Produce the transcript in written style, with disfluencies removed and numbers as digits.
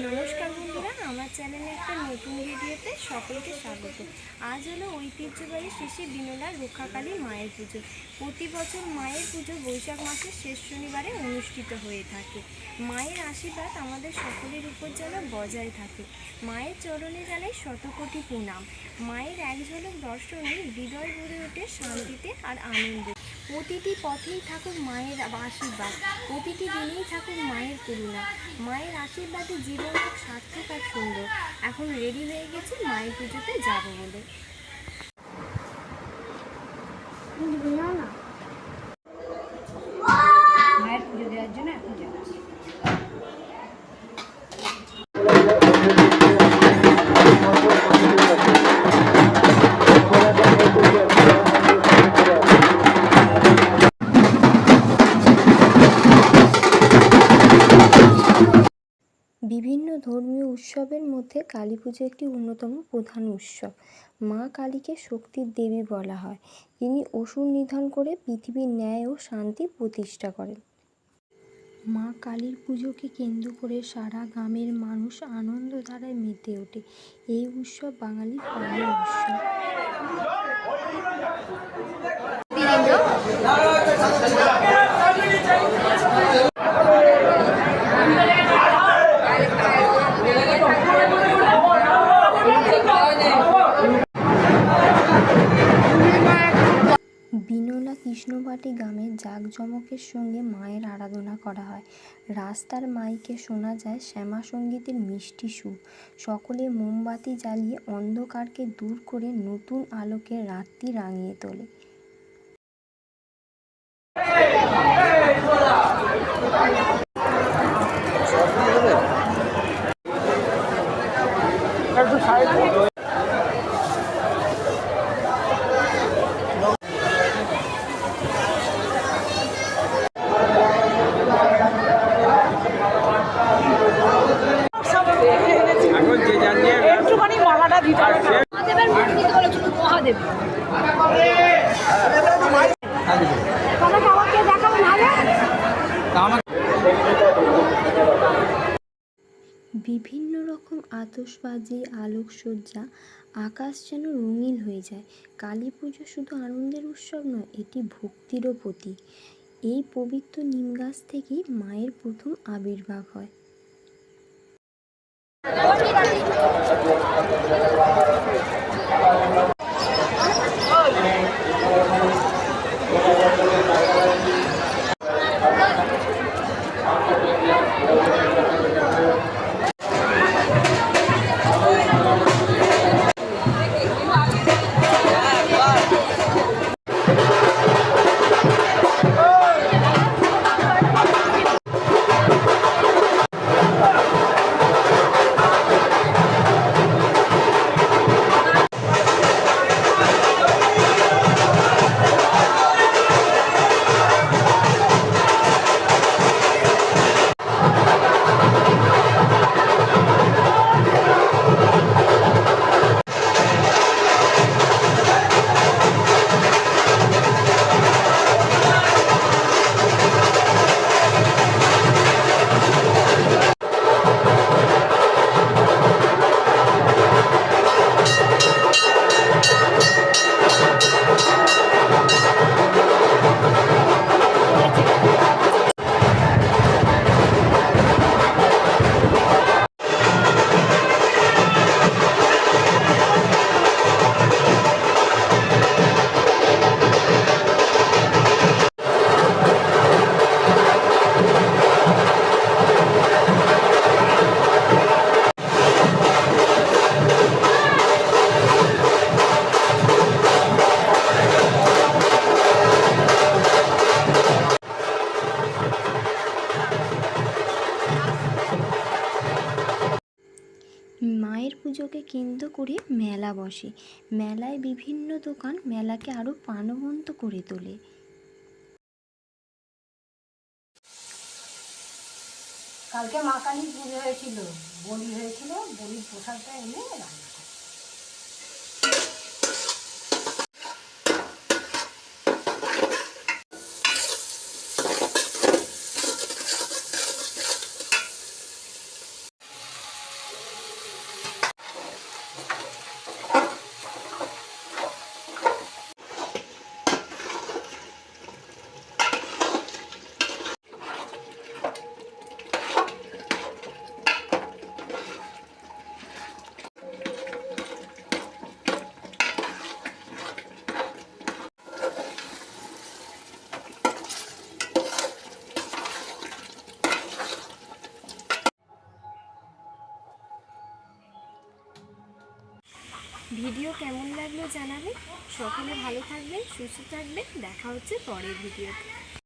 নমস্কার বন্ধুরা, আমার চ্যানেলে একটা নতুন ভিডিওতে সকলকে স্বাগত। আজ হলো ঐতিহ্যবাহী শ্রী বিনোলার রক্ষাকালী মায়ের পুজো। প্রতি বছর মায়ের পুজো বৈশাখ মাসের শেষ শনিবারে অনুষ্ঠিত হয়ে থাকে। মায়ের আশীর্বাদ আমাদের সকলের উপর যেন বজায় থাকে। মায়ের চরণে জানাই শতকোটি প্রণাম। মায়ের এক ঝলক দর্শনে হৃদয় ভরে ওঠে শান্তিতে আর আনন্দে। প্রতিটি পথেই থাকুক মায়ের আশীর্বাদ, প্রতিটি দিনেই থাকুক মায়ের করুণা। মায়ের আশীর্বাদে জীবন হোক সার্থক আর সুন্দর। এখন রেডি হয়ে গেছি মায়ের পুজোতে যাবো বলে। মায়ের পুজো দেওয়ার জন্য এখন যাচ্ছি। বিভিন্ন ধর্মীয় উৎসবের মধ্যে কালী পুজো একটি অন্যতম প্রধান উৎসব। মা কালীকে শক্তির দেবী বলা হয়। তিনি অসুর নিধন করে পৃথিবীর ন্যায় ও শান্তি প্রতিষ্ঠা করেন। মা কালীর পুজোকে কেন্দ্র করে সারা গ্রামের মানুষ আনন্দধারায় মেতে ওঠে। এই উৎসব বাঙালির প্রাণের উৎসব। বিনোলা কৃষ্ণবাটি গ্রামে জাঁকজমকের সঙ্গে মায়ের আরাধনা করা হয়। রাস্তার মাইকে শোনা যায় শ্যামা সঙ্গীতের মিষ্টি সুর। সকলে মোমবাতি জ্বালিয়ে অন্ধকারকে দূর করে নতুন আলোকে রাত্রি রাঙিয়ে তোলে। একটুখানি মালাটা দিতে হবে। মহাদেবের মুখ দিতে বলে, শুধু মহাদেব। আমাকে দেখাবো নাহলে। বিভিন্ন রকম আতশবাজি, আলোকসজ্জা, আকাশ যেন রঙিন হয়ে যায়। কালী পুজো শুধু আনন্দের উৎসব নয়, এটি ভক্তিরও প্রতীক। এই পবিত্র নিম গাছ থেকেই মায়ের প্রথম আবির্ভাব হয়। মায়ের পুজোকে কেন্দ্র করে মেলা বসে। মেলায় বিভিন্ন দোকান মেলাকে আরও প্রাণবন্ত করে তোলে। কালকে মা কালীর পুজো হয়েছিল, বলি হয়েছিল, বলির প্রসাদটা এনে রান্না। ভিডিও কেমন লাগলো জানাবেন। সকলে ভালো থাকবেন, সুস্থ থাকবেন। দেখা হচ্ছে পরের ভিডিওতে।